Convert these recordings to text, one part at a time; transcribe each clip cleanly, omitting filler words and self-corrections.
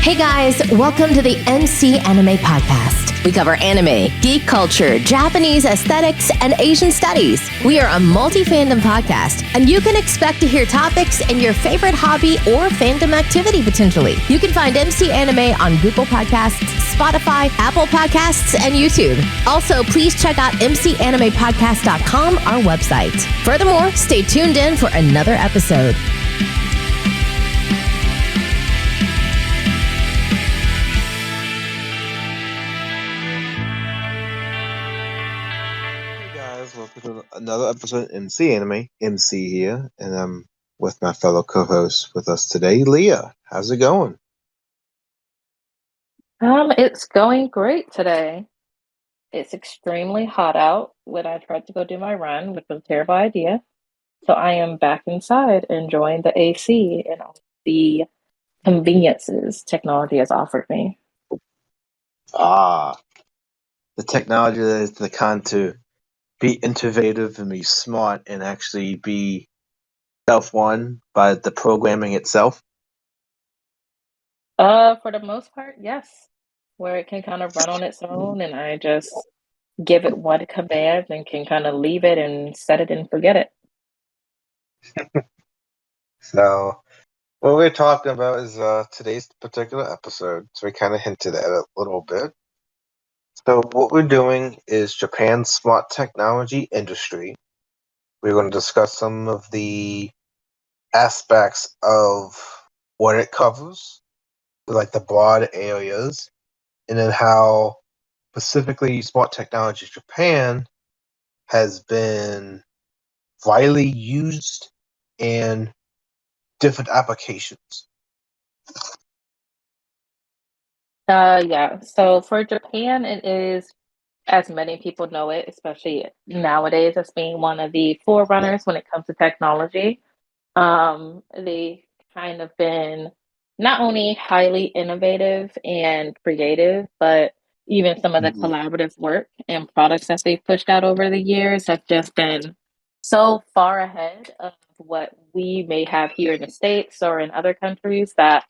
Hey guys, welcome to the MC Anime Podcast. We cover anime, geek culture, Japanese aesthetics, and Asian studies. We are a multi-fandom podcast, and you can expect to hear topics in your favorite hobby or fandom activity potentially. You can find MC Anime on Google Podcasts, Spotify, Apple Podcasts, and YouTube. Also, please check out mcanimepodcast.com, our website. Furthermore, stay tuned in for another episode. Welcome to another episode of MC Anime. MC here, and I'm with my fellow co-host with us today, Leah. How's it going? It's going great today. It's extremely hot out when I tried to go do my run, which was a terrible idea. So I am back inside enjoying the AC and all the conveniences technology has offered me. The technology that is the kind to be innovative and be smart and actually be self-won by the programming itself. For the most part, yes. Where it can kind of run on its own and I just give it one command and can kind of leave it and set it and forget it. So, what we're talking about is today's particular episode. So we kind of hinted at it a little bit. So what we're doing is Japan's smart technology industry. We're going to discuss some of the aspects of what it covers, like the broad areas, and then how specifically smart technology Japan has been widely used in different applications. Yeah. So for Japan, it is, as many people know it, especially nowadays, as being one of the forerunners when it comes to technology. They kind of been not only highly innovative and creative, but even some of the collaborative work and products that they've pushed out over the years have just been so far ahead of what we may have here in the States or in other countries that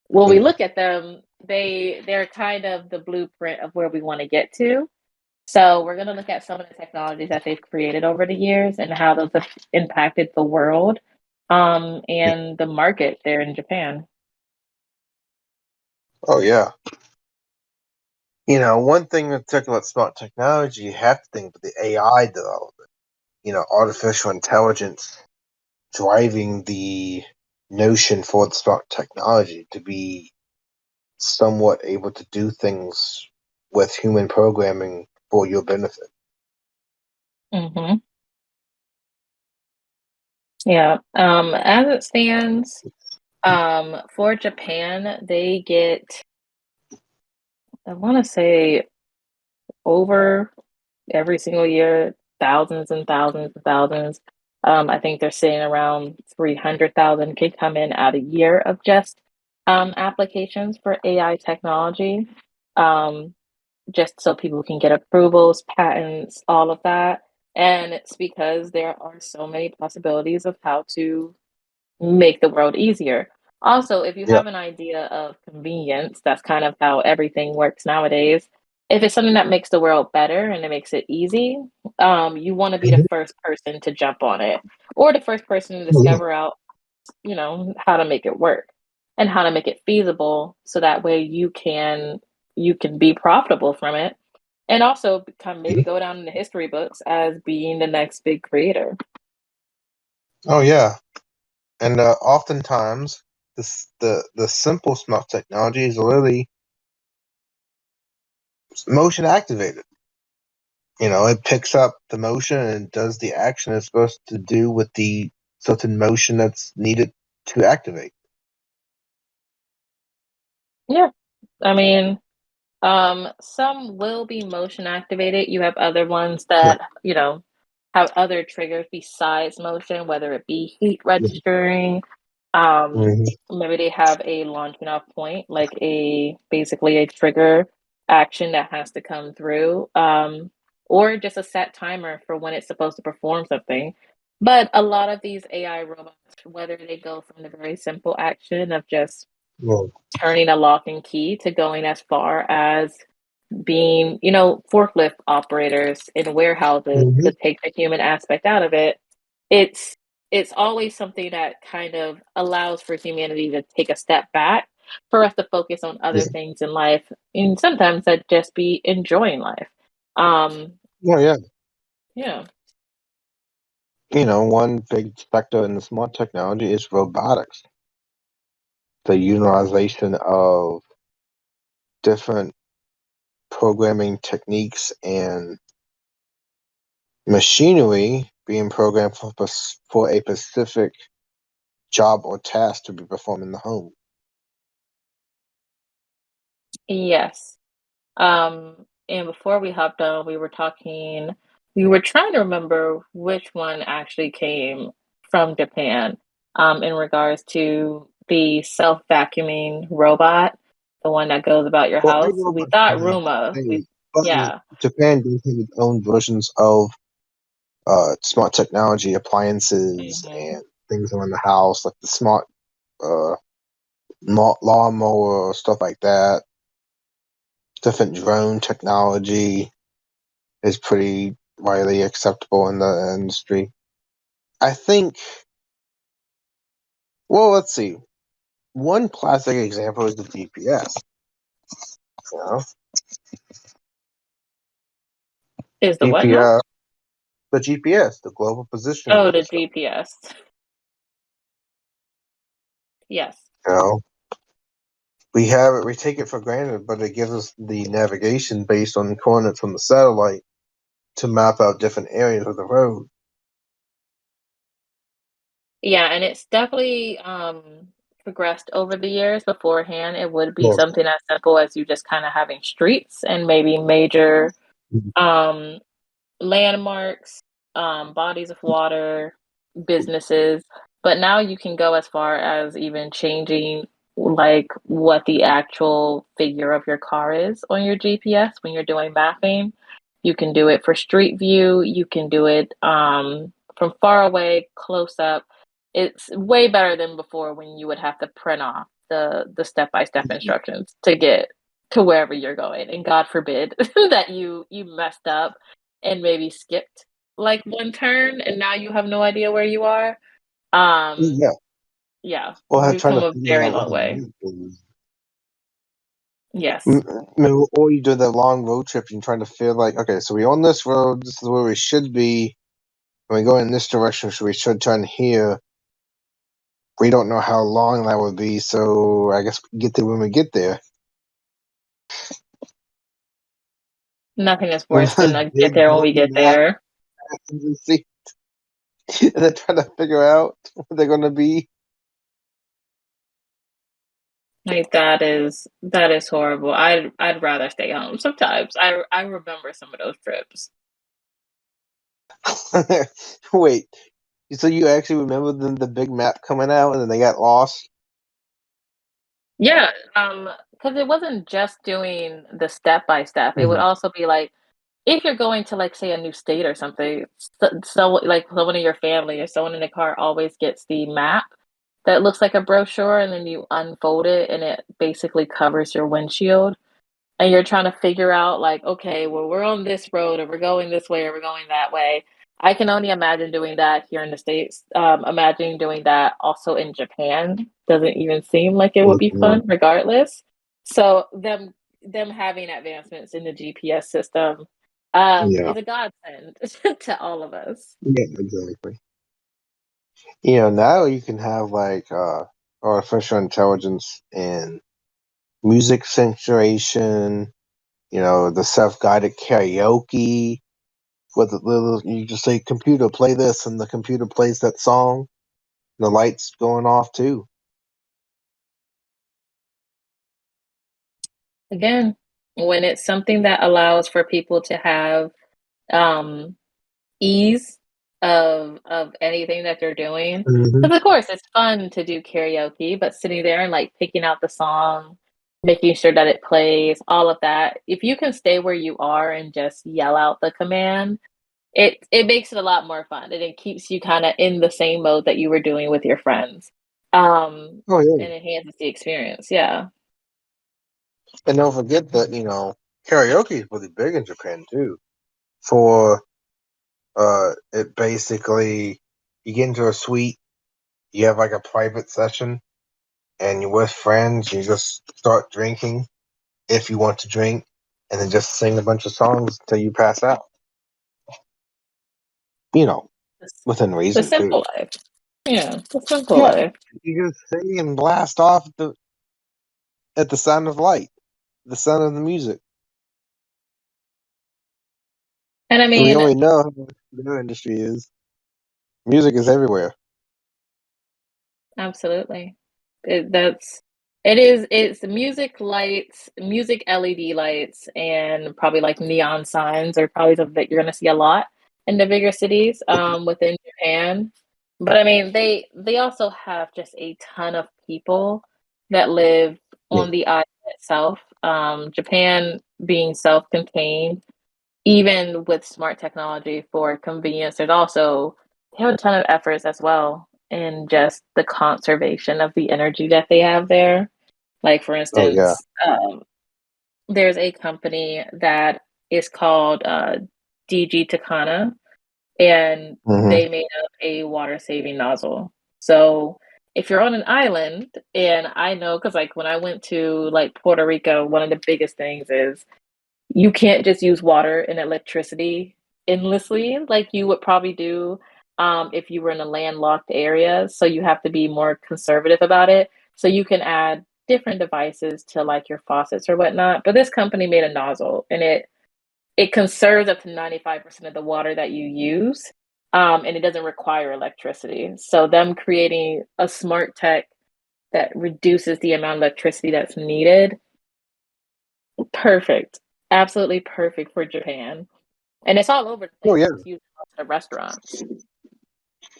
when we look at them, they're kind of the blueprint of where we want to get to. So we're going to look at some of the technologies that they've created over the years and how those have impacted the world and the market there in Japan. Oh, yeah. You know, one thing when talking about smart technology, you have to think about the AI development. You know, artificial intelligence driving the notion for the smart technology to be somewhat able to do things with human programming for your benefit. Mm-hmm. Yeah. As it stands, for Japan, they get, I want to say, over every single year, thousands and thousands and thousands. I think they're saying around 300,000 can come in out a year of just applications for AI technology, um, just so people can get approvals, patents, all of that. And it's because there are so many possibilities of how to make the world easier. Also, if you Yeah. have an idea of convenience, that's kind of how everything works nowadays. If it's something that makes the world better and it makes it easy, you want to be the first person to jump on it or the first person to discover out, how to make it work and how to make it feasible so that way you can be profitable from it and also become maybe go down in the history books as being the next big creator. Oh, yeah. And oftentimes, the simple smart technology is really motion activated. You know, it picks up the motion and does the action it's supposed to do with the certain motion that's needed to activate. Yeah. I mean, some will be motion activated. You have other ones that, have other triggers besides motion, whether it be heat registering. Maybe they have a launching off point, like basically a trigger action that has to come through, or just a set timer for when it's supposed to perform something. But a lot of these AI robots, whether they go from the very simple action of just Well, turning a lock and key to going as far as being, forklift operators in warehouses mhm. to take the human aspect out of it. It's it's always something that kind of allows for humanity to take a step back for us to focus on other Yeah. things in life, and sometimes that just be enjoying life. Um, Oh, yeah. yeah. One big sector in the smart technology is robotics. The utilization of different programming techniques and machinery being programmed for a specific job or task to be performed in the home. Yes. And before we hopped on, we were trying to remember which one actually came from Japan, in regards to the self-vacuuming robot, the one that goes about your Well, house. every We robot thought has Roomba. a, but Yeah. Japan does have its own versions of smart technology appliances Hmm. and things around the house, like the smart uh, lawnmower, stuff like that. Different drone technology is pretty widely acceptable in the industry. I think, well, let's see. One classic example is the GPS. You know, Is the what now? GPS, the GPS, the Global Positioning Oh, the System. GPS. Yes. You know, we have it, we take it for granted, but it gives us the navigation based on coordinates from the satellite to map out different areas of the road. Yeah, and it's definitely progressed over the years. Beforehand, it would be Well, something as simple as you just kind of having streets and maybe major um landmarks, bodies of water, businesses. But now you can go as far as even changing like what the actual figure of your car is on your GPS when you're doing mapping. You can do it for street view, you can do it from far away, close up. It's way better than before when you would have to print off the step-by-step instructions to get to wherever you're going. And God forbid that you messed up and maybe skipped like one turn and now you have no idea where you are. Um, yeah. yeah, Well, we've trying come to a figure very out where long the way. road is. Yes. Or you do that long road trip and trying to feel like, okay, so we're on this road, this is where we should be. When we go in this direction, so we should turn here. We don't know how long that would be, so I guess we can get there when we get there. Nothing is With worse than those a get big there when we Google get Maps there. and see, and then trying to figure out where they're going to be. Like that is horrible. I'd rather stay home sometimes. I remember some of those trips. Wait, so you actually remember the big map coming out and then they got lost? Yeah, because it wasn't just doing the step by step. It would Mhm. also be like if you're going to like say a new state or something, so like someone in your family or someone in the car always gets the map that looks like a brochure, and then you unfold it, and it basically covers your windshield. And you're trying to figure out like, okay, well, we're on this road, or we're going this way, or we're going that way. I can only imagine doing that here in the States. Imagining doing that also in Japan doesn't even seem like it would be Mhm. fun, regardless. So them having advancements in the GPS system Yeah, is a godsend to all of us. yeah, exactly. Now you can have like artificial intelligence and music censoration, the self-guided karaoke with the little you just say computer play this and the computer plays that song. The lights going off too. Again, when it's something that allows for people to have um, ease of anything that they're doing. Hmm. Because of course it's fun to do karaoke, but sitting there and like picking out the song, making sure that it plays, all of that. If you can stay where you are and just yell out the command, it makes it a lot more fun and it keeps you kind of in the same mode that you were doing with your friends. Oh yeah. and enhances the experience. Yeah. And don't forget that, karaoke is really big in Japan too. For it basically you get into a suite, you have like a private session and you're with friends, you just start drinking if you want to drink, and then just sing a bunch of songs until you pass out. You know, The, within the reason too. simple life. Yeah, the simple Yeah. life. You just sing and blast off at the sound of light, the sound of the music. And I And we mean, already know how the industry is. Music is everywhere. absolutely. It's music lights, music LED lights, and probably like neon signs are probably something that you're gonna see a lot in the bigger cities within Japan. But I mean they also have just a ton of people that live Yeah. on the island itself. Japan being self-contained, even with smart technology for convenience, there's also they have a ton of efforts as well in just the conservation of the energy that they have there. Like for Oh yeah. instance, there's a company that is called DG Takana, and Hmm. they made up a water saving nozzle. So if you're on an island, and I know because like when I went to like Puerto Rico, one of the biggest things is you can't just use water and electricity endlessly like you would probably do if you were in a landlocked area. So you have to be more conservative about it. So you can add different devices to like your faucets or whatnot. But this company made a nozzle and it conserves up to 95% of the water that you use. And it doesn't require electricity. So them creating a smart tech that reduces the amount of electricity that's needed. Perfect. Absolutely perfect for Japan. And it's all over the Oh place. yeah. It's used in lots of restaurants.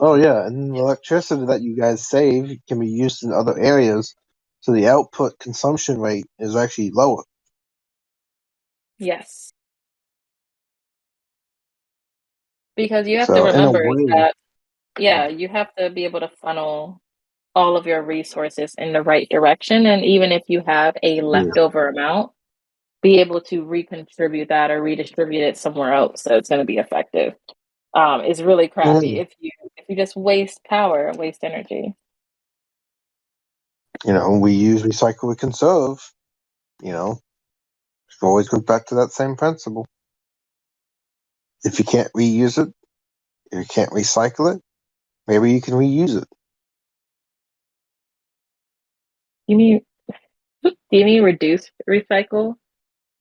Oh yeah. And the electricity that you guys save can be used in other areas, so the output consumption rate is actually lower. Yes. Because you have to So in a remember way, that, yeah, you have to be able to funnel all of your resources in the right direction. And even if you have a yeah. leftover amount, be able to recontribute that or redistribute it somewhere else so it's going to be effective. It's really crappy Mhm. if you just waste power, waste energy. We use recycle, we conserve. You know, it always goes back to that same principle. If you can't reuse it, if you can't recycle it, maybe you can reuse it. You mean do you mean reduce, recycle?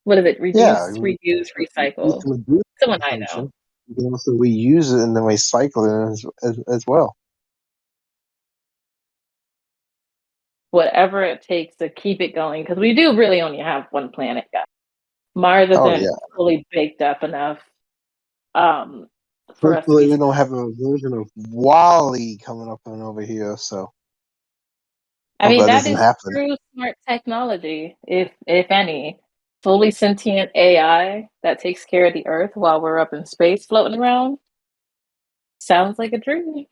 What is it? Yeah, Reduce, reuse, you recycle. can reduce Someone I know. consumption. You can also reuse it and then recycle it as well. Whatever it takes to keep it going, because we do really only have one planet, guys. Mars Oh isn't yeah. fully baked up enough um, for us to Hopefully be. we don't have a version of Wally coming up and over here. So I hope mean, that that doesn't is happen. true smart technology, if any. Fully sentient AI that takes care of the Earth while we're up in space floating around. Sounds like a dream.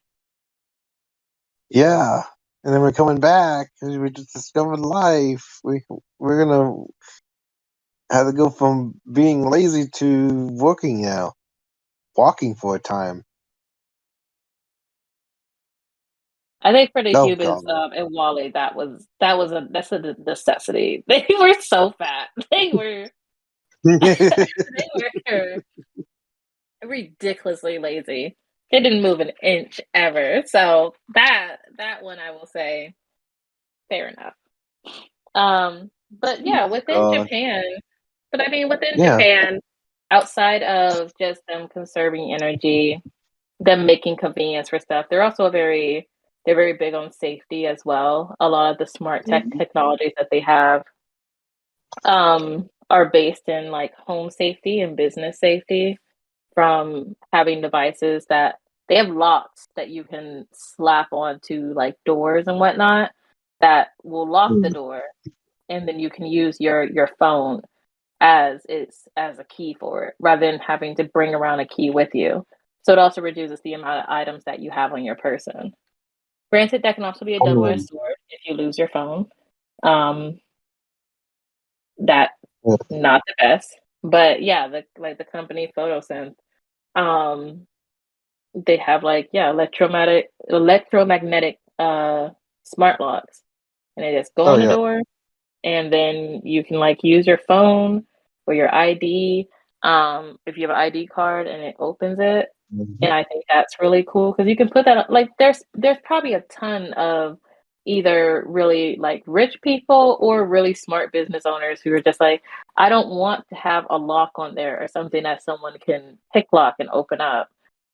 Yeah. And then we're coming back because we just discovered life. We're gonna have to go from being lazy to working now, walking for a time. I think for the Oh humans God. in Wally, that's a necessity. They were so fat. They were ridiculously lazy. They didn't move an inch ever. So that one I will say fair enough. But yeah, within God. Japan, but I mean within Yeah. Japan, outside of just them conserving energy, them making convenience for stuff, they're very big on safety as well. A lot of the smart technologies that they have are based in like home safety and business safety from having devices that they have locks that you can slap onto like doors and whatnot that will lock the door, and then you can use your phone as a key for it rather than having to bring around a key with you. So it also reduces the amount of items that you have on your person. Granted, that can also be a I double-edged mean, sword if you lose your phone. Um, that yeah. not the best, but yeah, the company PhotoSynth, um, they have like yeah electromagnetic smart locks, and they just go Oh on the yeah. door, and then you can like use your phone or your ID, if you have an ID card and it opens it. Mhm. And I think that's really cool because you can put that like there's probably a ton of either really like rich people or really smart business owners who are just like, I don't want to have a lock on there or something that someone can pick lock and open up,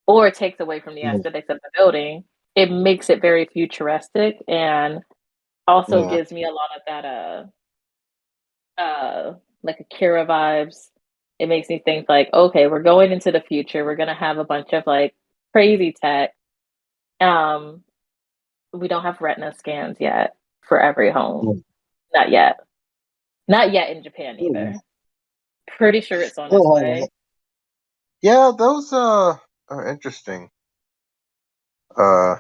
or it takes away from the Yeah. aesthetics of the building. It makes it very futuristic and also Yeah. gives me a lot of that like Akira vibes. It makes me think like, okay, we're going into the future. We're gonna have a bunch of like crazy tech. Um, we don't have retina scans yet for every home. Not yet. Not yet in Japan Yeah. either. Pretty sure it's on its Well, way. yeah, those are interesting. Uh,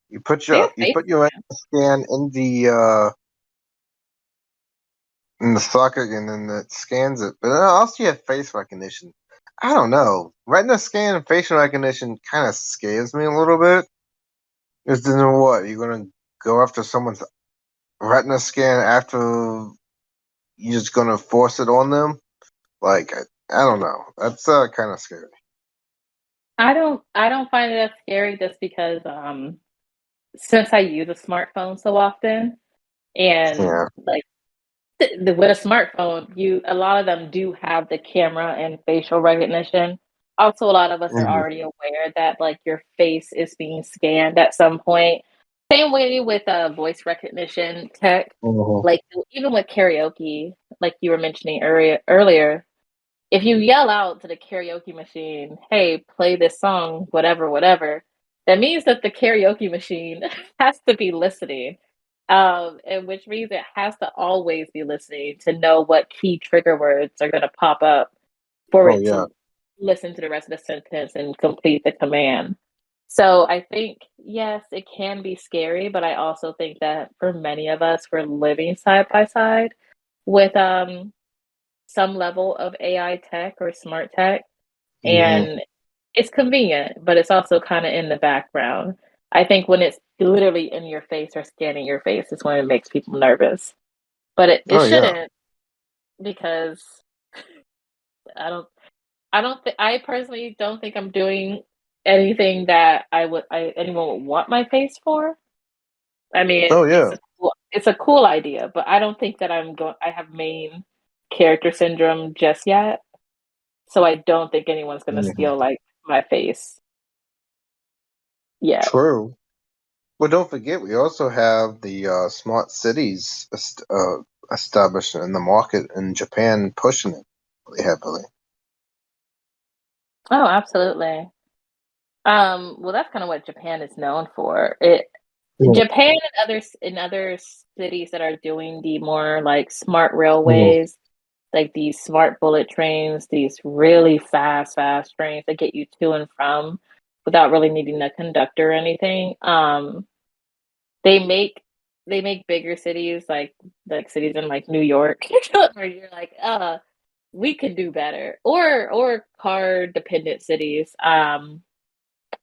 They have you face put your retina scans. scan in the socket, and then it scans it. But also you have face recognition. I don't know. Retina scan and facial recognition kind of scares me a little bit. Is then what? You're gonna go after someone's retina scan after you're just gonna force it on them? Like I don't know. That's kind of scary. I don't find it as scary just because since I use a smartphone so often and Yeah. like with a smartphone, you a lot of them do have the camera and facial recognition. Also, a lot of us are Mhm. already aware that like your face is being scanned at some point. Same way with voice recognition tech. Mhm. Like even with karaoke, like you were mentioning earlier, if you yell out to the karaoke machine, "Hey, play this song, whatever, whatever," that means that the karaoke machine has to be listening. And which means it has to always be listening to know what key trigger words are going to pop up for Oh it yeah. to listen to the rest of the sentence and complete the command. So I think, yes, it can be scary, but I also think that for many of us, we're living side by side with some level of AI tech or smart tech. Hmm. And it's convenient, but it's also kind of in the background. I think when it's literally in your face or scanning your face is when it makes people nervous. But it Oh yeah. shouldn't because I don't I personally don't think I'm doing anything that anyone would want my face for. I mean, Oh yeah. it's a cool idea, but I don't think that I have main character syndrome just yet. So I don't think anyone's gonna Mhm. steal like my face yet. True. Well, don't forget, we also have the smart cities established in the market in Japan, pushing it really heavily. Oh, absolutely. Well, that's kind of what Japan is known for. It Mhm. Japan and other cities that are doing the more like smart Mhm. railways, like these smart bullet trains, these really fast trains that get you to and from without really needing a conductor or anything. They make they make bigger cities like cities in like New York where you're like, we could do better. Or car dependent cities.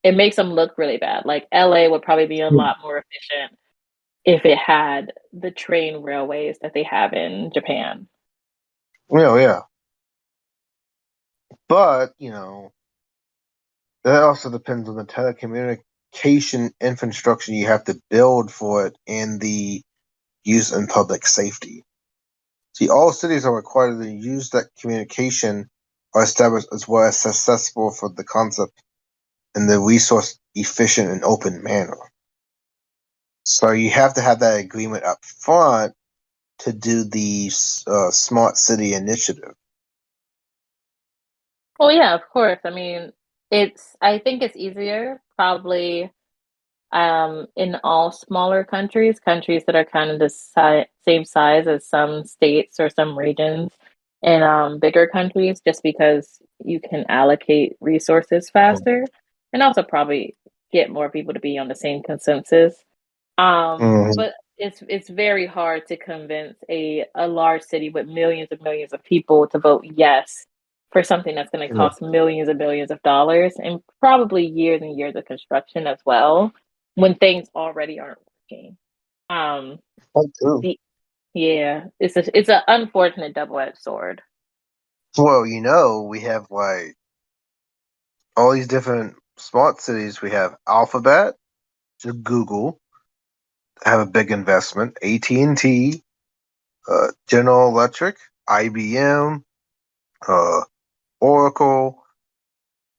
It makes them look really bad. Like LA would probably be a lot more efficient if it had the train railways that they have in Japan. Yeah, yeah. But, that also depends on the telecommunication infrastructure you have to build for it and the use in public safety. See, all cities are required to use that communication are established as well as successful for the concept in the resource efficient and open manner. So you have to have that agreement up front to do the smart city initiative. Well, yeah, of course. I mean, I think it's easier probably in all smaller countries that are kind of the same size as some states or some regions, and bigger countries, just because you can allocate resources faster, and also probably get more people to be on the same consensus. Mhm. But it's very hard to convince a large city with millions and millions of people to vote yes for something that's going to Yeah. cost millions and millions of dollars and probably years and years of construction as well when things already aren't working. Um, Oh, true. the Yeah, it's an unfortunate double-edged sword. Well, we have like all these different smart cities. We have Alphabet, just Google, have a big investment. AT&T, General Electric, IBM, uh, Oracle,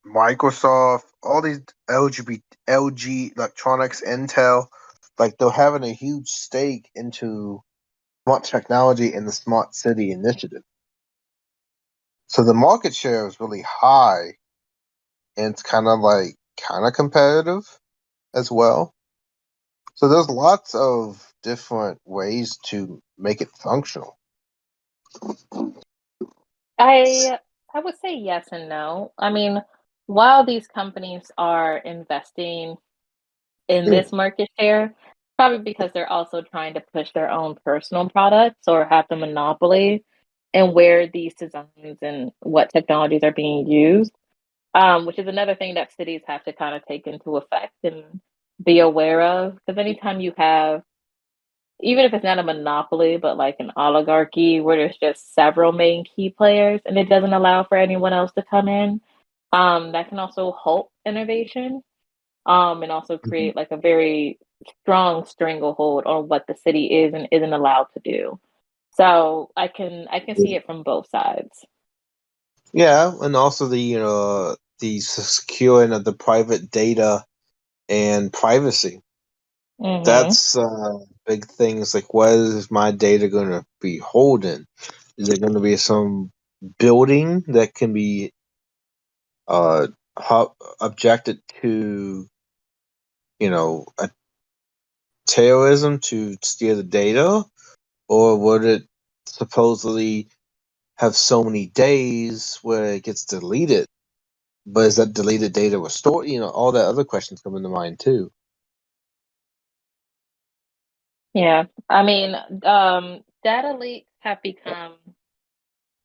Microsoft, all these LG Electronics, Intel, like they're having a huge stake into smart technology and the smart city initiative. So the market share is really high, and it's kind of competitive as well. So there's lots of different ways to make it functional. I I would say yes and no. I mean, while these companies are investing in Yeah. this market share, probably because they're also trying to push their own personal products or have the monopoly and where these designs and what technologies are being used, which is another thing that cities have to kind of take into effect and be aware of. Because anytime you have, even if it's not a monopoly, but like an oligarchy where there's just several main key players and it doesn't allow for anyone else to come in, that can also halt innovation, and also Mhm. create like a very strong stranglehold on what the city is and isn't allowed to do. So I can see it from both sides. Yeah, and also the securing of the private data and privacy. Hmm. That's big things. Like, what is my data going to be holding? Is it going to be some building that can be uh objected to, a terrorism to steal the data, or would it supposedly have so many days where it gets deleted? But is that deleted data restored? All that other questions come into mind too. Yeah, I mean, data leaks have become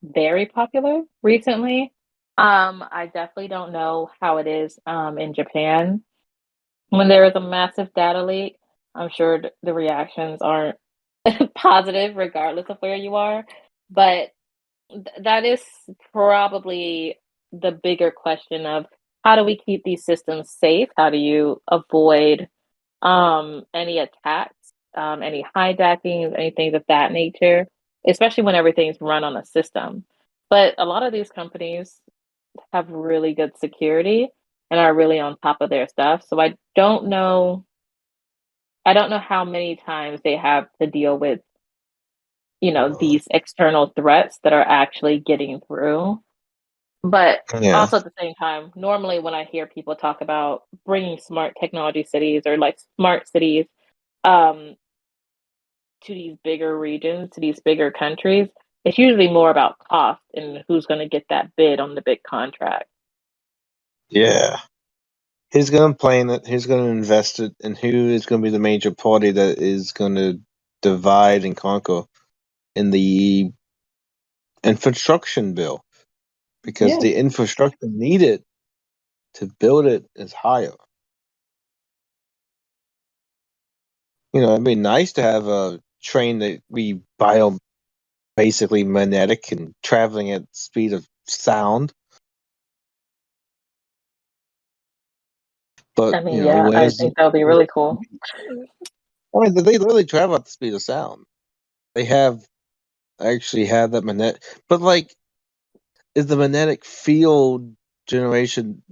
very popular recently. I definitely don't know how it is in Japan. When there is a massive data leak, I'm sure the reactions aren't positive regardless of where you are. But that is probably the bigger question of how do we keep these systems safe? How do you avoid any attacks, any hijackings, anything of that nature, especially when everything's run on a system. But a lot of these companies have really good security and are really on top of their stuff. So I don't know how many times they have to deal with, Uh, these external threats that are actually getting through. But yeah, also at the same time, normally when I hear people talk about bringing smart technology cities or like smart cities, um, to these bigger regions, to these bigger countries, it's usually more about cost and who's going to get that bid on the big contract. yeah. Who's going to plan it? Who's going to invest it? And who is going to be the major party that is going to divide and conquer in the infrastructure bill? Because Yeah. the infrastructure needed to build it is higher. It'd be nice to have a train that we bio basically magnetic and traveling at speed of sound. But I mean, yeah, I where's the? think that would be really cool. I mean, they literally travel at the speed of sound. They have actually had that magnetic, but like, is the magnetic field generation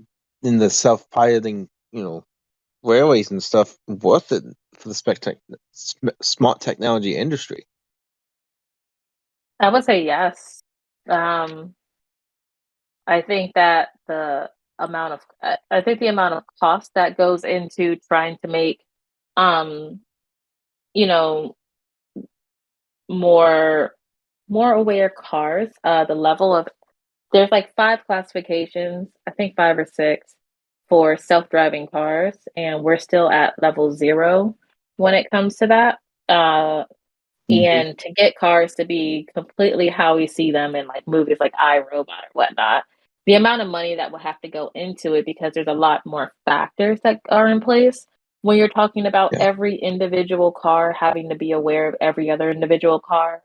in the self-piloting, railways and stuff worth it for the smart technology industry? I would say yes. Um, I think that I think the amount of cost that goes into trying to make, um, you know, more more aware cars, the level of there's like five classifications, I think five or six for self-driving cars, and we're still at level zero. when it comes to that. Mhm. And to get cars to be completely how we see them in like movies like I, Robot or whatnot, the amount of money that will have to go into it because there's a lot more factors that are in place when you're talking about Yeah. every individual car having to be aware of every other individual car,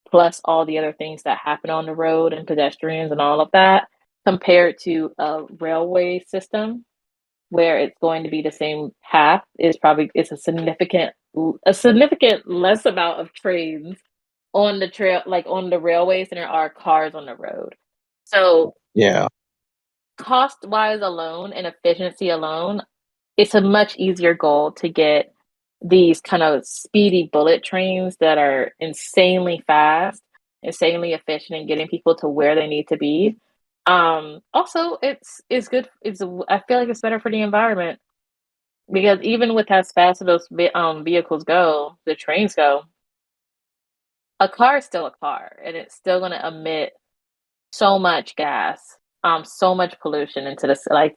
plus all the other things that happen on the road and pedestrians and all of that, compared to a railway system where it's going to be the same path is probably it's a significant less amount of trains on the trail like on the railways than there are cars on the road. So Yeah. cost wise alone and efficiency alone, it's a much easier goal to get these kind of speedy bullet trains that are insanely fast, insanely efficient in getting people to where they need to be. Also, it's good. I feel like it's better for the environment because even with as fast as those vehicles go, the trains go, a car is still a car, and it's still going to emit so much gas, so much pollution into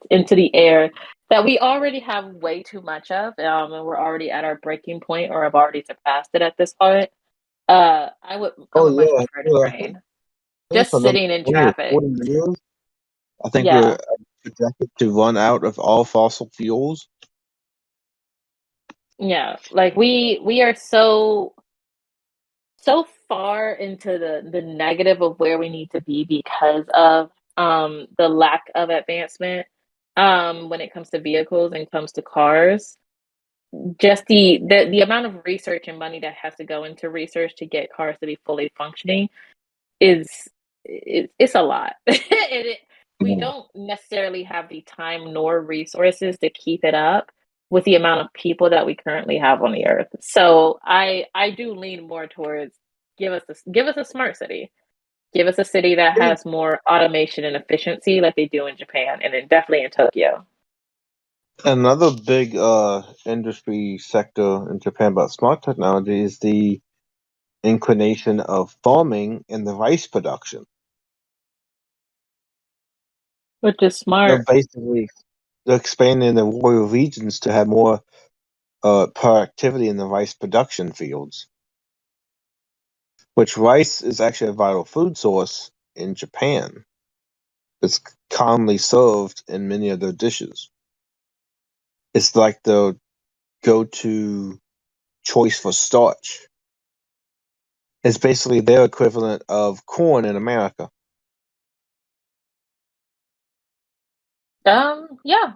into the air that we already have way too much of, and we're already at our breaking point, or have already surpassed it at this point. I Oh would much yeah. prefer the Yeah. I train. think for Just another sitting in 20 or traffic. 40 years, I think we're Yeah, projected to run out of all fossil fuels. yeah. Like we are so far into the negative of where we need to be because of the lack of advancement when it comes to vehicles and comes to cars. Just the amount of research and money that has to go into research to get cars to be fully functioning is it's a lot. We Yeah. don't necessarily have the time nor resources to keep it up with the amount of people that we currently have on the earth. So I do lean more towards give us a smart city. Give us a city that has more automation and efficiency like they do in Japan and then definitely in Tokyo. Another big industry sector in Japan about smart technology is the inclination of farming and the rice production. Which is They're smart. basically they're expanding the rural regions to have more productivity in the rice production fields, which rice is actually a vital food source in Japan. It's commonly served in many of their dishes. It's like the go-to choice for starch. It's basically their equivalent of corn in America. Yeah,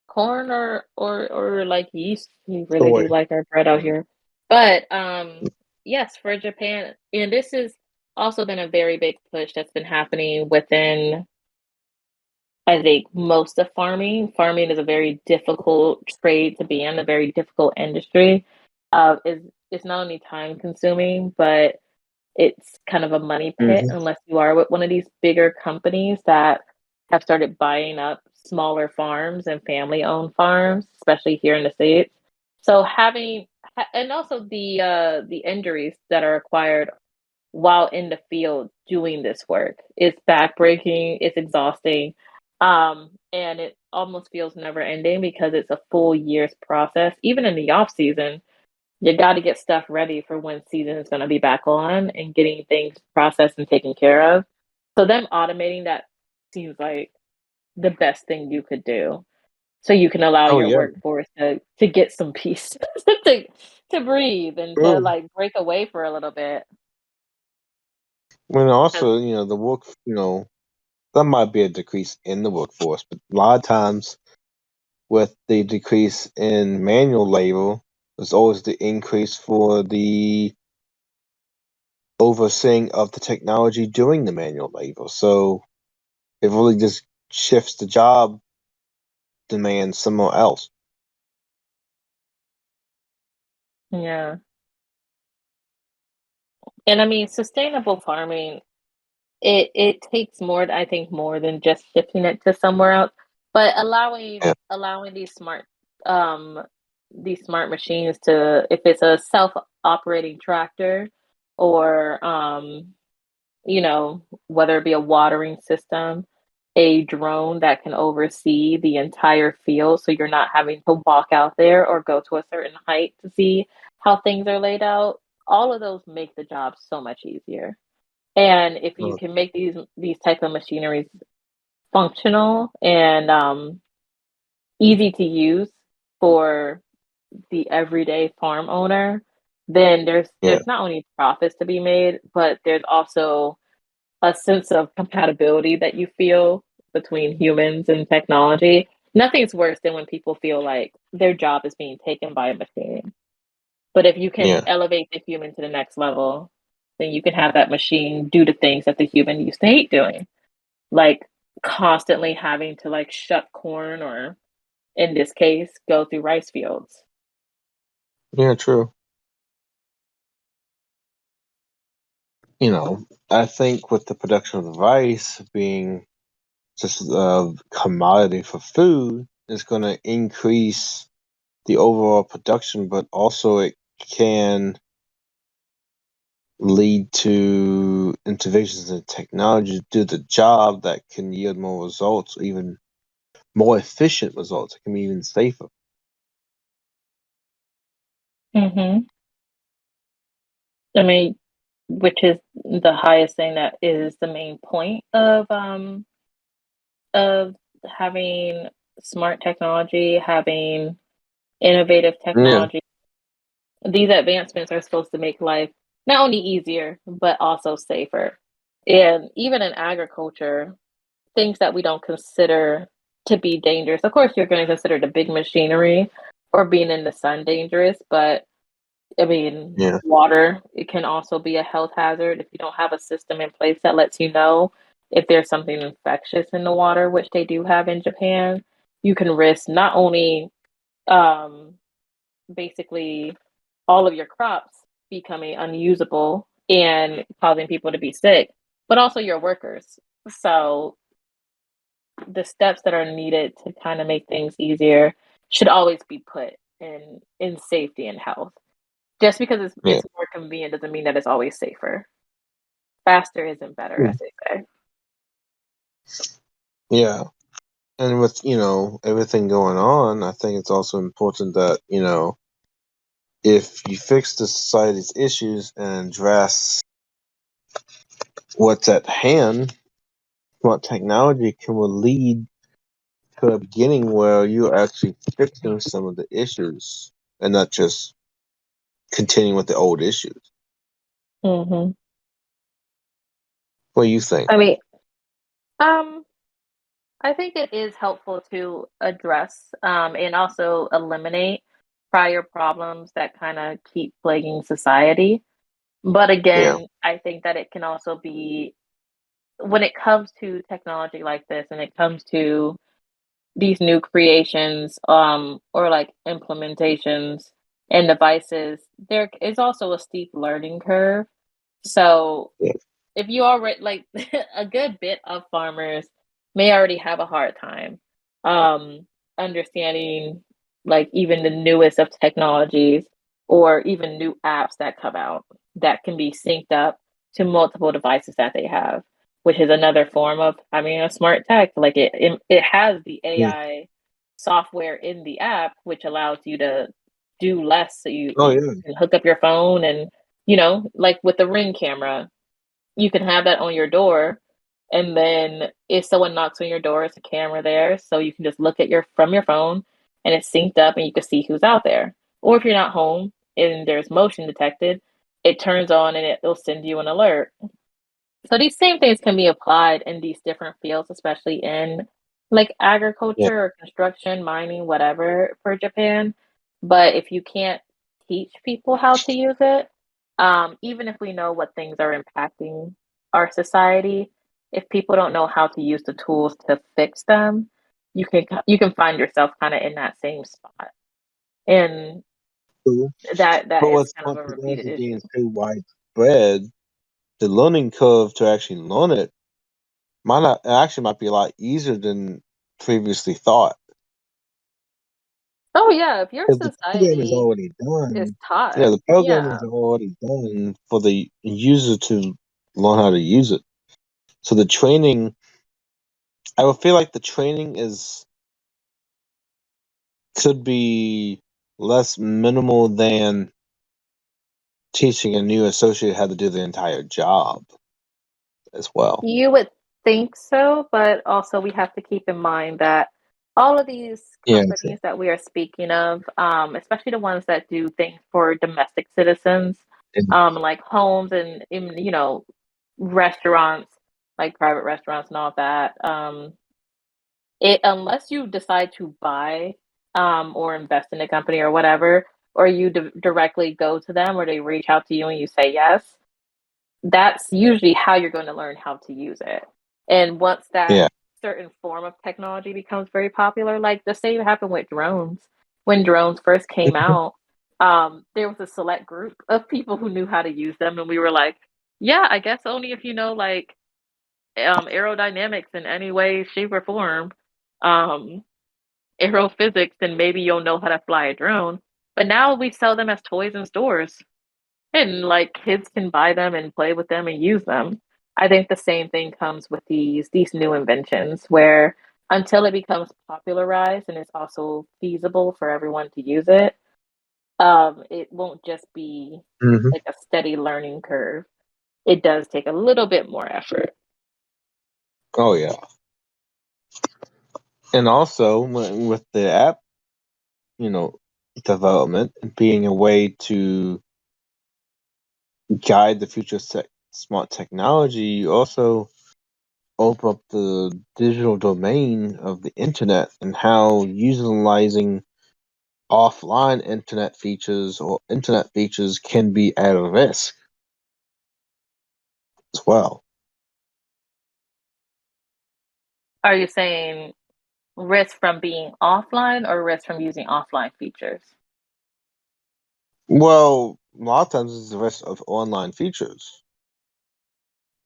corn or like yeast. We really do Soy. like our bread out here. But yes, for Japan, and this has also been a very big push that's been happening within I think most of farming. Farming is a very difficult trade to be in, a very difficult industry. Is it's not only time consuming, but it's kind of a money pit Hmm. unless you are with one of these bigger companies that have started buying up smaller farms and family owned farms, especially here in the States. So and also the injuries that are acquired while in the field doing this work. It's backbreaking, it's exhausting, and it almost feels never ending because it's a full year's process. Even in the off season, you got to get stuff ready for when season is going to be back on and getting things processed and taken care of. So them automating that seems like the best thing you could do. So you can allow Oh your yeah, workforce to get some peace to to breathe and to true. like break away for a little bit. When 'Cause- also, the work, there might be a decrease in the workforce, but a lot of times with the decrease in manual labor, there's always the increase for the overseeing of the technology doing the manual labor. So it really just shifts the job demand somewhere else. Yeah. And I mean, sustainable farming, it takes more, I think, more than just shifting it to somewhere else, but Yeah. allowing um these smart machines to, if it's a self-operating tractor or whether it be a watering system, a drone that can oversee the entire field so you're not having to walk out there or go to a certain height to see how things are laid out. All of those make the job so much easier. And if you Oh, can make these type of machineries functional and easy to use for the everyday farm owner, then yeah, there's not only profits to be made, but there's also a sense of compatibility that you feel between humans and technology. Nothing's worse than when people feel like their job is being taken by a machine. But if you can yeah, elevate the human to the next level, then you can have that machine do the things that the human used to hate doing, like constantly having to like shuck corn or in this case go through rice fields. yeah. True. I think with the production of rice being just a commodity for food, it's going to increase the overall production, but also it can lead to interventions in technology to do the job that can yield more results, or even more efficient results. It can be even safer. Hmm. I mean, which is the highest thing that is the main point of having smart technology, having innovative Yeah, technology. These advancements are supposed to make life not only easier, but also safer. And even in agriculture, things that we don't consider to be dangerous. Of course, you're going to consider the big machinery or being in the sun dangerous, but I mean, yeah, water, it can also be a health hazard if you don't have a system in place that lets you know if there's something infectious in the water, which they do have in Japan. You can risk not only um, basically all of your crops becoming unusable and causing people to be sick, but also your workers. So the steps that are needed to kind of make things easier should always be put in safety and health. Just because yeah, it's more convenient doesn't mean that it's always safer. Faster isn't better, yeah. as they say. Yeah. And with everything going on, I think it's also important that if you fix the society's issues and address what's at hand, what technology can will lead to a beginning where you're actually fixing some of the issues and not just continuing with the old issues. Hmm. What do you think? I mean, um, I think it is helpful to address and also eliminate prior problems that kind of keep plaguing society. But Yeah, again, I think that it can also be when it comes to technology like this and it comes to these new creations or like implementations and devices, there is also a steep learning curve. So yeah, if you already like a good bit of farmers may already have a hard time um understanding like even the newest of technologies or even new apps that come out that can be synced up to multiple devices that they have, which is another form of I mean a smart tech. Like it has the yeah. AI software in the app which allows you to do less so Oh you yeah, can hook up your phone and like with the Ring camera, you can have that on your door, and then if someone knocks on your door, it's a camera there, so you can just look at your from your phone, and it's synced up, and you can see who's out there. Or if you're not home and there's motion detected, it turns on and it'll send you an alert. So these same things can be applied in these different fields, especially in like yeah, agriculture or construction, mining, whatever for Japan. But if you can't teach people how to use it, even if we know what things are impacting our society, if people don't know how to use the tools to fix them, you can find yourself kind of in that same spot, and cool. that But is with kind of smart a repeated technology issue. being so widespread, the learning curve to actually learn it might not it actually might be a lot easier than previously thought. Oh yeah, if your Because the program is society already is done. Yeah, taught, the program is yeah. already done for the user to learn how to use it. So the training I would feel like the training could be less minimal than teaching a new associate how to do the entire job as well. You would think so, but also we have to keep in mind that all of these Yeah. companies that we are speaking of, especially the ones that do things for domestic citizens, like homes and restaurants, like private restaurants and all that, it unless you decide to buy or invest in a company or whatever, or you directly go to them or they reach out to you and you say yes, that's usually how you're going to learn how to use it. And once that Yeah. certain form of technology becomes very popular, like the same happened with drones. When drones first came out, there was a select group of people who knew how to use them, and we were like, yeah, I guess only if you know like aerodynamics in any way, shape, or form, um, aerophysics, then maybe you'll know how to fly a drone. But now we sell them as toys in stores. And like kids can buy them and play with them and use them. I think the same thing comes with these new inventions where until it becomes popularized and it's also feasible for everyone to use it, it won't just be Hmm. like a steady learning curve. It does take a little bit more effort. Oh yeah. And also with the app, you know, development and being a way to guide the future smart technology, you also open up the digital domain of the internet and how utilizing offline internet features or internet features can be at risk as well. Are you saying risk from being offline or risk from using offline features? Well, a lot of times it's the risk of online features,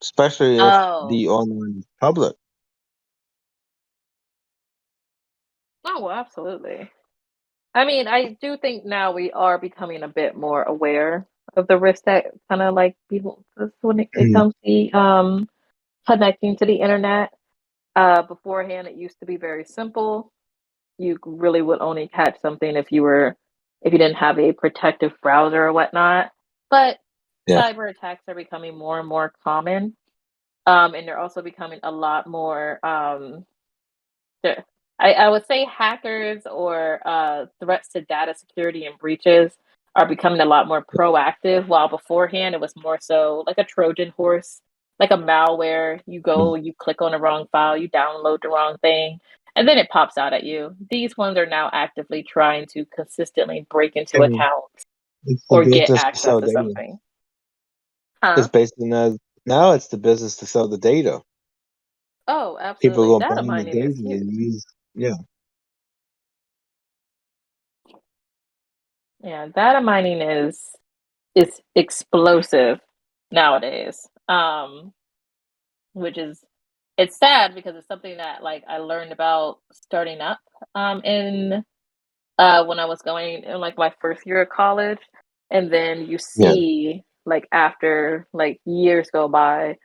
especially if Oh, the online is public. oh, well, absolutely. I mean, I do think now we are becoming a bit more aware of the risks that kind of like people when it Mhm. comes to connecting to the internet. Beforehand, it used to be very simple. You really would only catch something if you didn't have a protective browser or whatnot. But Yeah. cyber attacks are becoming more and more common, and they're also becoming a lot more Sure. I would say hackers or threats to data security and breaches are becoming a lot more proactive, while beforehand it was more so like a Trojan horse, like a malware. You Mm. go, you click on the wrong file, you download the wrong thing, and then it pops out at you. These ones are now actively trying to consistently break into And accounts it's the or get business to access sell to data. something. It's Huh? basically now it's the business to sell the data. Oh, People absolutely. go Data buying the mining is data huge. and use, yeah. Yeah, data mining is explosive nowadays. Which is it's sad because it's something that like I learned about starting up in when I was going in like my first year of college, and then you Yeah. see like after like years go by,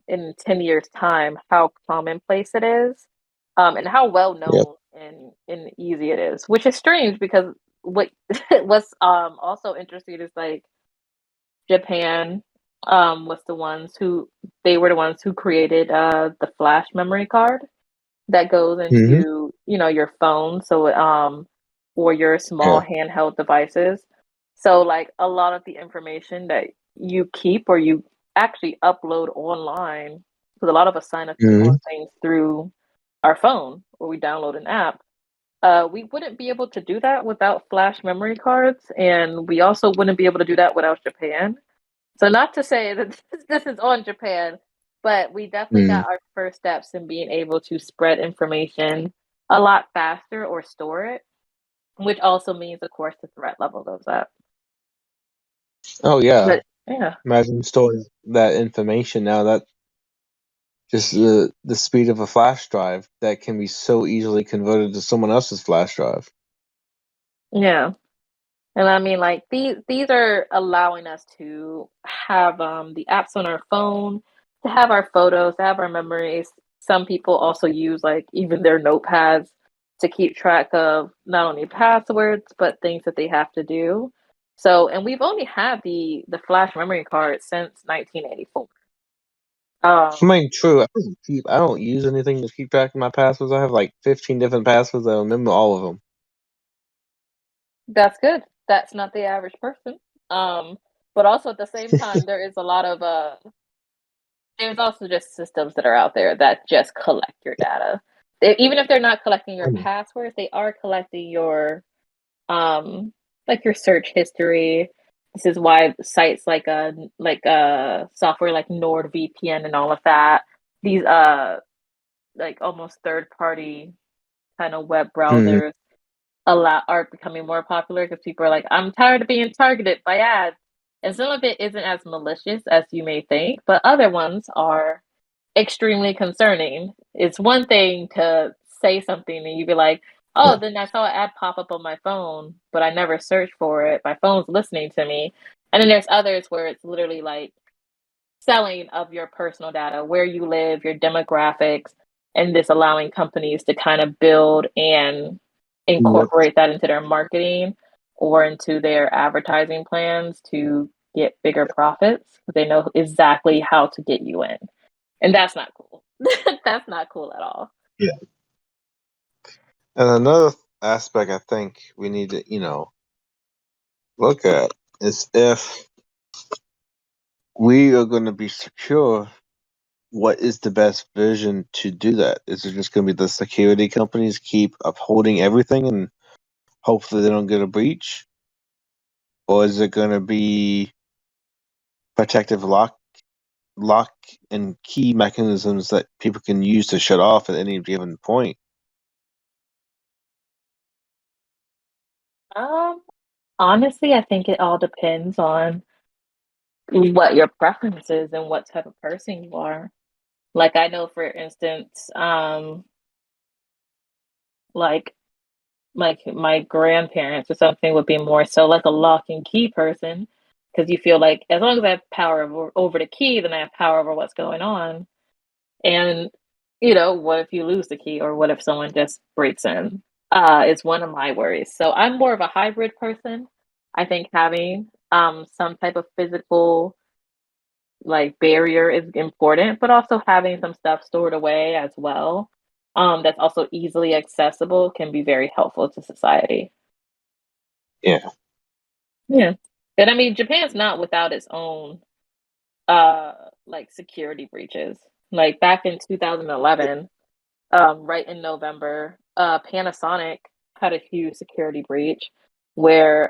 in 10 years time how commonplace it is, and how well Yep. known and easy it is, which is strange because what what's also interesting is like Japan was the ones who they were the ones who created the flash memory card that goes Hmm. into, your phone, so or your small Yeah. handheld devices. So like a lot of the information that you keep or you actually upload online, because a lot of us sign up on Hmm. things through our phone or we download an app. We wouldn't be able to do that without flash memory cards, and we also wouldn't be able to do that without Japan. So not to say that this is on Japan, but we definitely Mm. got our first steps in being able to spread information a lot faster or store it, which also means, of course, the threat level goes up. Oh yeah. But yeah, Imagine storing that information now. That just the speed of a flash drive that can be so easily converted to someone else's flash drive. yeah. And I mean, like these are allowing us to have the apps on our phone, to have our photos, to have our memories some people also use like even their notepads to keep track of not only passwords but things that they have to do. So, and we've only had the flash memory card since 1984. I Um, mean, true. I don't use anything to keep track of my passwords. I have like 15 different passwords. I remember all of them. that's good. That's not the average person. But also at the same time, there is a lot of there's also just systems that are out there that just collect your data. Even if they're not collecting your Mm. passwords, they are collecting your like your search history. This is why sites like software like NordVPN and all of that, these like almost third party kind of web Mhm. browsers are becoming more popular because people are like, I'm tired of being targeted by ads. And some of it isn't as malicious as you may think, but other ones are extremely concerning. It's one thing to say something and you'd be like, Yeah. oh, then I saw an ad pop up on my phone, but I never searched for it. My phone's listening to me. And then there's others where it's literally like selling of your personal data, where you live, your demographics, and this allowing companies to kind of build and Yep. incorporate that into their marketing or into their advertising plans to get bigger profits. They know exactly how to get you in. And that's not cool. That's not cool at all. Yeah. And another aspect I think we need to, look at is if we are going to be secure, what is the best vision to do that? Is it just going to be the security companies keep upholding everything and hopefully they don't get a breach? Or is it going to be protective lock and key mechanisms that people can use to shut off at any given point? Um, Honestly, I think it all depends on what your preference is and what type of person you are. Like I know, for instance, like my grandparents or something would be more so like a lock and key person because you feel like as long as I have power over the key, then I have power over what's going on. And what if you lose the key or what if someone just breaks in? Is one of my worries. So I'm more of a hybrid person. I think having some type of physical like barrier is important, but also having some stuff stored away as well, that's also easily accessible can be very helpful to society. Yeah. Yeah. And I mean, Japan's not without its own uh like security breaches. Like back in 2011, right in November, Panasonic had a huge security breach where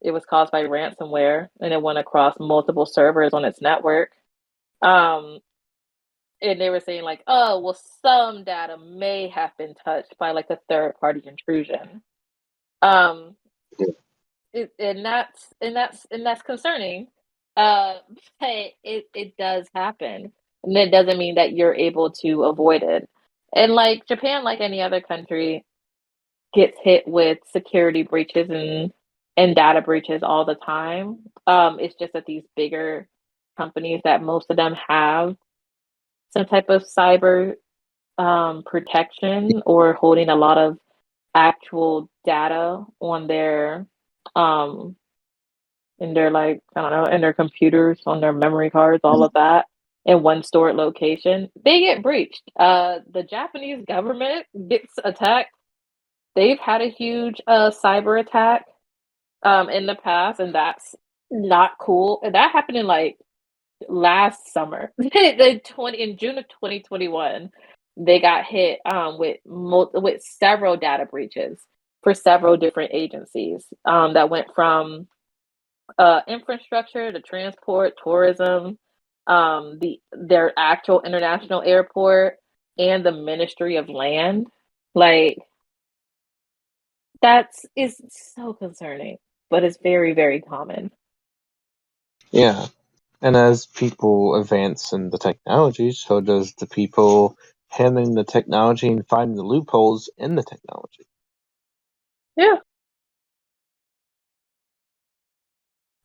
it was caused by ransomware and it went across multiple servers on its network. Um, and they were saying like, oh, well, some data may have been touched by like a third party intrusion. Um, and that's concerning. Uh, but it does happen, and it doesn't mean that you're able to avoid it. And like Japan, like any other country, gets hit with security breaches and data breaches all the time. It's just that these bigger companies that most of them have some type of cyber protection or holding a lot of actual data on their um in their like I don't know in their computers on their memory cards, all of that in one stored location, they get breached. The Japanese government gets attacked. They've had a huge cyber attack in the past, and that's not cool. And that happened in like last summer, in June of 2021, they got hit with several data breaches for several different agencies that went from infrastructure to transport, tourism, their actual international airport, and the Ministry of Land. Like that's is so concerning, but it's very very common. Yeah. And as people advance in the technology, so does the people handling the technology and finding the loopholes in the technology. Yeah,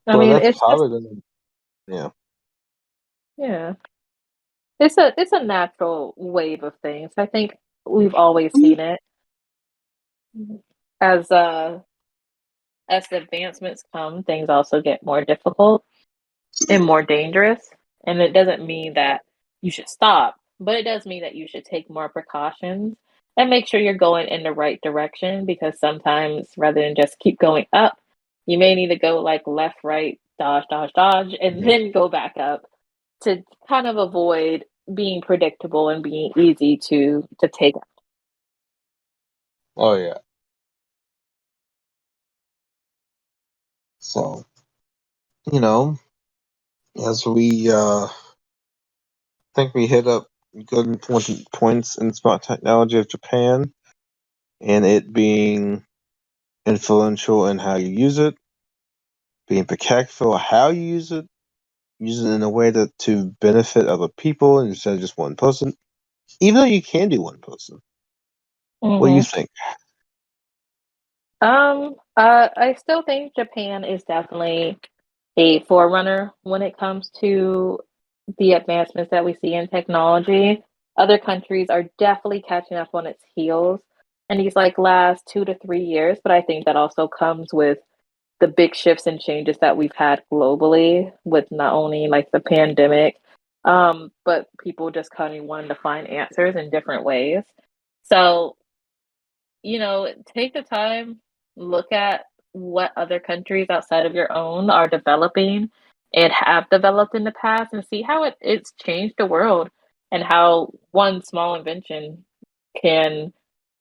I Well, mean that's it's just probably going to, yeah. yeah. it's a natural wave of things. I think we've always seen it as as the advancements come, things also get more difficult and more dangerous. And it doesn't mean that you should stop, but it does mean that you should take more precautions and make sure you're going in the right direction because sometimes rather than just keep going up, you may need to go like left, right, dodge, dodge, dodge, and then go back up to kind of avoid being predictable and being easy to take out. Oh yeah. So, you know, as we think we hit up good important points in smart technology of Japan and it being influential in how you use it, being impactful how you use it in a way that to benefit other people instead of just one person. Even though you can do one person. What do you Mhm. think? I still think Japan is definitely a forerunner when it comes to the advancements that we see in technology. Other countries are definitely catching up on its heels in these like last 2 to 3 years, but I think that also comes with the big shifts and changes that we've had globally with not only like the pandemic, but people just kind of wanting to find answers in different ways. So take the time, look at what other countries outside of your own are developing and have developed in the past and see how it's changed the world and how one small invention can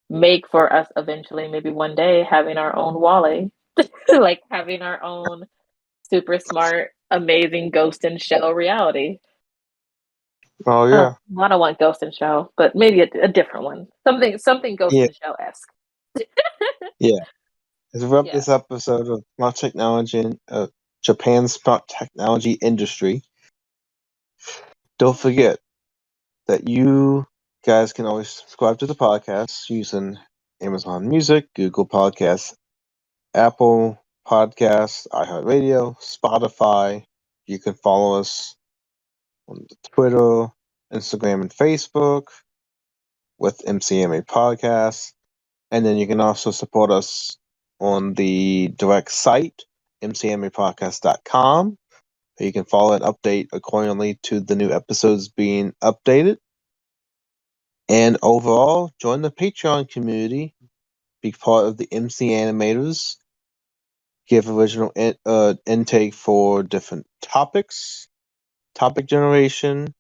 make for us eventually, maybe one day, having our own Wally, like having our own super smart, amazing Ghost in Shell reality. Oh Oh, yeah. I don't want Ghost in Shell, but maybe a different one. Something Ghost Yeah, in Shell esque. yeah. As we wrap Yeah. this episode of smart technology and Japan's smart technology industry, don't forget that you guys can always subscribe to the podcast using Amazon Music, Google Podcasts, Apple Podcasts, iHeartRadio, Spotify. You can follow us on Twitter, Instagram, and Facebook with MCMA Podcasts. And then you can also support us on the direct site, mcmapodcast.com. You can follow and update accordingly to the new episodes being updated. And overall, join the Patreon community, be part of the MC Animators, give original intake for different topics, topic generation,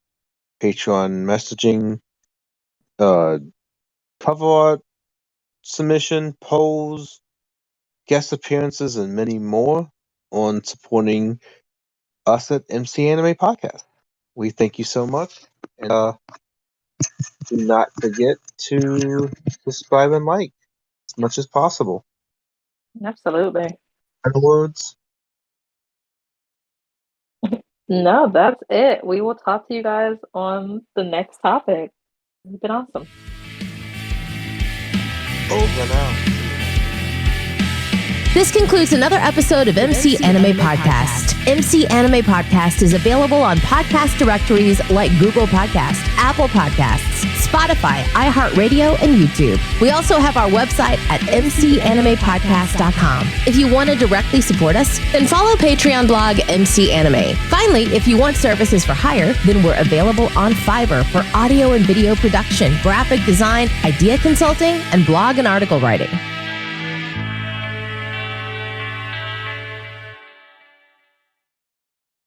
Patreon messaging, uh, cover art submission, polls, guest appearances, and many more on supporting us at MC Anime Podcast. We thank you so much. And do not forget to subscribe and like as much as possible. Absolutely. In other words, No, that's it. We will talk to you guys on the next topic. It's been awesome. over now. This concludes another episode of MC Anime Podcast. MC Anime Podcast is available on podcast directories like Google Podcast, Apple Podcasts, Spotify, iHeartRadio, and YouTube. We also have our website at mcanimepodcast.com. If you want to directly support us, then follow Patreon blog MC Anime. Finally, if you want services for hire, then we're available on Fiverr for audio and video production, graphic design, idea consulting, and blog and article writing.